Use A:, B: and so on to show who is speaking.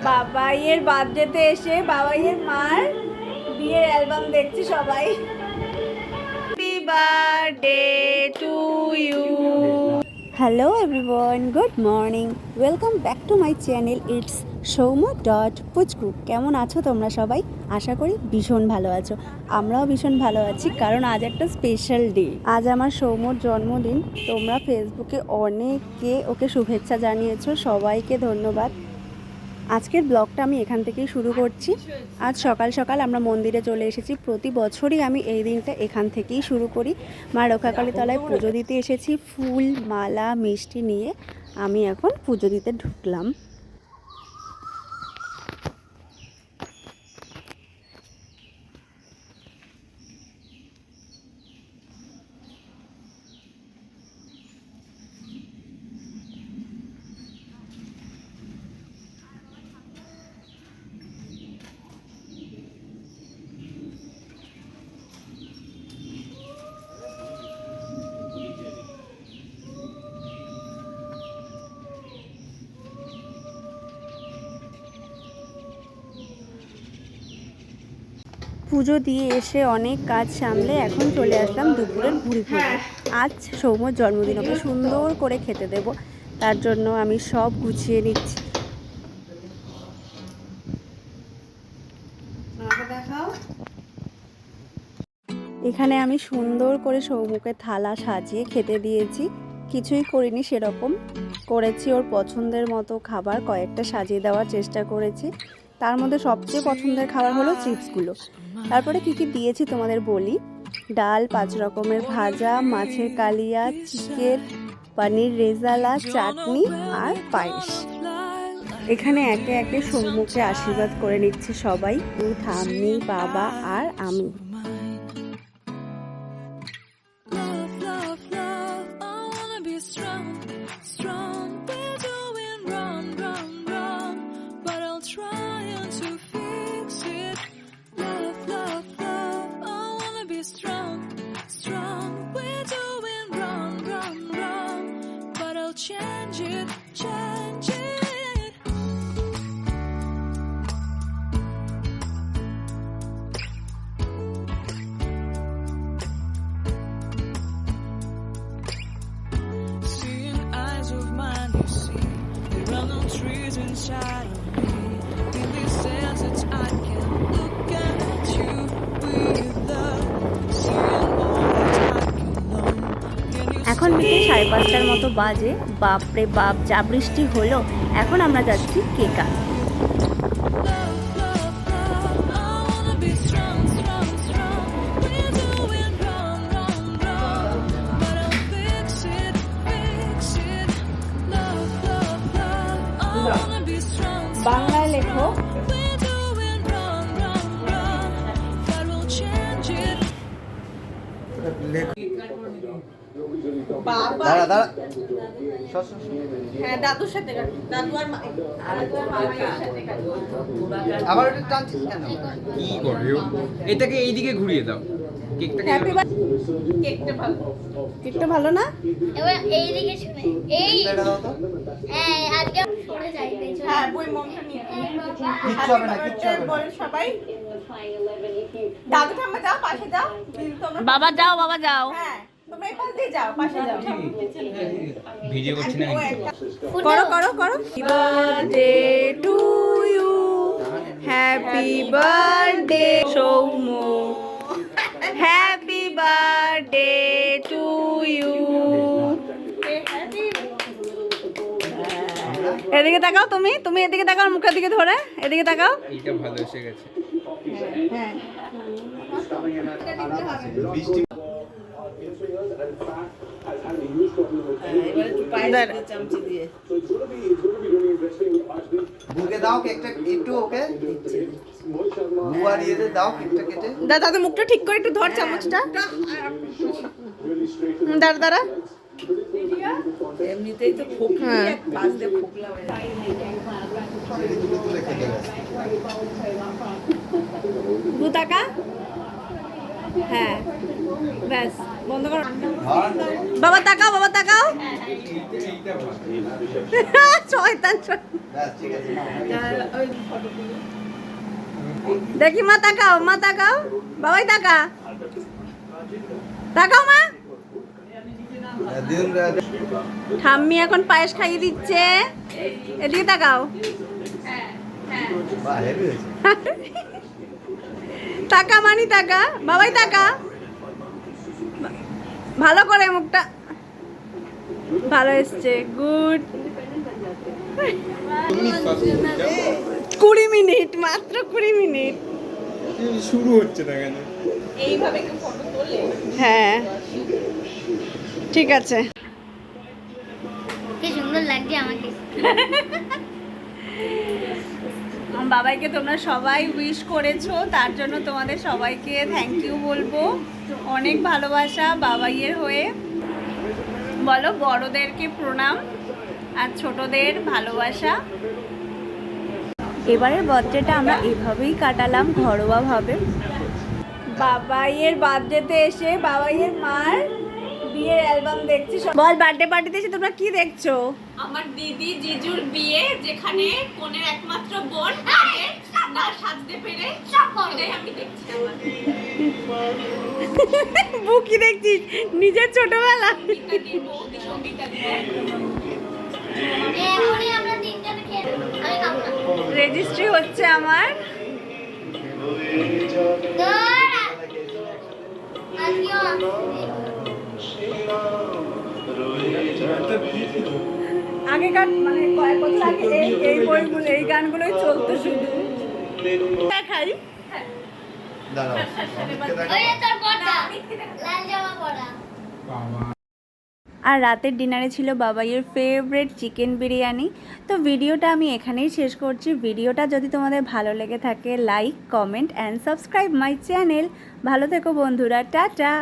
A: বাবাইয়ের বার্থডেতে এসে বাবাইয়ের মার বিয়ের অ্যালবাম দেখছি সবাই। Happy birthday to you. Hello everyone, good morning, welcome back to my channel it's সৌম্য.পুচকু। কেমন আছো তোমরা সবাই? আশা করি ভীষণ ভালো আছো। আমরাও ভীষণ ভালো আছি, কারণ আজ একটা স্পেশাল ডে। আজ আমার সৌম্যর জন্মদিন। তোমরা ফেসবুকে অনেকে ওকে শুভেচ্ছা জানিয়েছো, সবাইকে ধন্যবাদ। আজকের ব্লগটা আমি এখান থেকেই শুরু করছি। আজ সকাল সকাল আমরা মন্দিরে চলে এসেছি। প্রতি বছরই আমি এই দিনটা এখান থেকেই শুরু করি। মা রক্ষাকালী তলায় পুজো দিতে এসেছি। ফুল, মালা, মিষ্টি নিয়ে আমি এখন পুজো দিতে ঢুকলাম। পুজো দিয়ে এসে অনেক কাজ সামলে এখন চলে আসলাম দুপুরের ভুড়ি ভুড়ি। আজ সৌম্যর জন্মদিন, ওকে সুন্দর করে খেতে দেব, তার জন্য আমি সব গুছিয়ে নিচ্ছি। এখানে আমি সুন্দর করে সৌম্যকে থালা সাজিয়ে খেতে দিয়েছি। কিছুই করিনি সেরকম, করেছি ওর পছন্দের মতো খাবার, কয়েকটা সাজিয়ে দেওয়ার চেষ্টা করেছি। তার মধ্যে সবচেয়ে পছন্দের খাবার হলো চিপসগুলো। তারপরে কী কী দিয়েছি তোমাদের বলি। ডাল, 5 রকমের ভাজা, মাছের কালিয়া, চিকেন, পনির রেজালা, চাটনি আর পায়েস। এখানে একে একে সৌম্যকে আশীর্বাদ করে নিচ্ছে সবাই, ঠাম্মি, বাবা আর আমি।
B: Change it, change it. Seeing eyes of mine, you see, there are no trees inside of me. In these deserts, I can look at you with love. Seeing all that I can learn.
A: এখন বিকেল 5:30টার মতো বাজে। বাপরে বাপ, যা বৃষ্টি হলো। এখন আমরা যাচ্ছি কেক আনতে। বাংলায় লেখো।
C: দাঁড়া দাঁড়া,
A: হ্যাঁ, দাদুর সাথে দাদু আর
C: আবার ওটা টানছিস কেন?
D: কি করে এটাকে এইদিকে ঘুরিয়ে দাও, কেকটাকে।
A: হ্যাপি কেকটা ভালো না?
E: এবার এই দিকে শুনে এই
C: এটা দাও তো।
E: হ্যাঁ আজকে পড়ে যাই পেছনে।
A: হ্যাঁ, বই মমটা নিয়ে
C: কিচ্ছু হবে না, কিচ্ছু হবে না।
A: বল সবাই। দাদু ঠাম্মা যাও, পাশে যাও। বাবা যাও, বাবা যাও। হ্যাঁ, তোমরা এই পাশ দিয়ে যাও, পাশে যাও।
D: ভিডিও করছি না
A: করো করো করো। Happy birthday to you, happy birthday Soumya, happy birthday to you. এদিকে তাকাও, তুমি তুমি এদিকে তাকাও, মুখের দিকে ধরে এদিকে তাকাও।
D: এইটা ভালো এসে গেছে।
A: হ্যাঁ,
C: বুকে দাও কেকটা একটু, ওকে বুয়া দিয়ে দাও কেকটা কেটে।
A: দাদা মুখটা ঠিক করে একটু ধর চামচটা। দাঁড়া দাঁড়া,
F: এমনিতেই তো খোকলা পাঁচ দিয়ে খোকলা হয়ে যায়।
A: দু টাকা। হ্যাঁ, ব্যাস বন্ধ করো।
C: ধর।
A: বাবা তাকাও, বাবা তাকাও। শয়তান শয়তান।
C: ব্যাস, ঠিক আছে, নাও।
A: দেখি মা তাকাও, মা তাকাও, বাবাই তাকা, তাকাও মা।
C: দিন
A: ঠাম্মি এখন পায়েস খাইয়ে দিচ্ছে, এদিকে তাকাও।
C: বাহ, হেভি হয়েছে।
A: তাকা মানি তাকা, বাবাই তাকা, ভালো করে মুখটা, ভালো এসছে, গুড। 20 মিনিট, মাত্র 20 মিনিট।
D: শুরু হচ্ছে না কেন?
F: এইভাবে কেউ ফটো তোলে?
A: হ্যাঁ ঠিক আছে।
E: কি সুন্দর লাগছে আমাকে।
A: আমার বাবাইকে তোমরা সবাই উইশ করেছো, তার জন্য তোমাদের সবাইকে থ্যাংক ইউ বলবো। অনেক ভালোবাসা বাবাইয়ের হয়ে। বলো বড়দেরকে প্রণাম আর ছোটদের ভালোবাসা। এবারের বার্থডেটা আমরা এভাবেই কাটালাম, ঘরোয়াভাবে। বাবাইয়ের বার্থডেতে এসে বাবাইয়ের মার বিয়ের অ্যালবাম দেখছি। বল, বার্থডে পার্টিতে এসে তোমরা কি দেখছো?
F: আমার দিদি জিজুর বিয়ে, যেখানে কোনের একমাত্র বোন আগে না সাজতে পেরে সেটাই আমি দেখছি। আমার
A: বুকি দেখছিস নিজের ছোটবেলা।
F: গীতাদির বৌদি সঙ্গীতা দিদি।
E: এখনই আমরা তিনজনে খেয়ে নেবো। আমি খাবো না।
A: রেজিস্ট্রি হচ্ছে আমার।
E: ধর। আজকেও আসবে।
A: আগেকার মানে কয়েক বছর আগে এই বইগুলো, এই গানগুলোই চলতো শুধু। দেখাই
C: দাঁড়াও।
E: ওই যে তোর বড়টা, লাল জামা পরা।
A: আর রাতের ডিনারে ছিল বাবাইয়ের ফেভারিট চিকেন বিরিয়ানি। তো ভিডিওটা আমি এখানেই শেষ করছি। ভিডিওটা যদি তোমাদের ভালো লেগে থাকে, like, comment and subscribe my channel. ভালো থেকো বন্ধুরা, টাটা।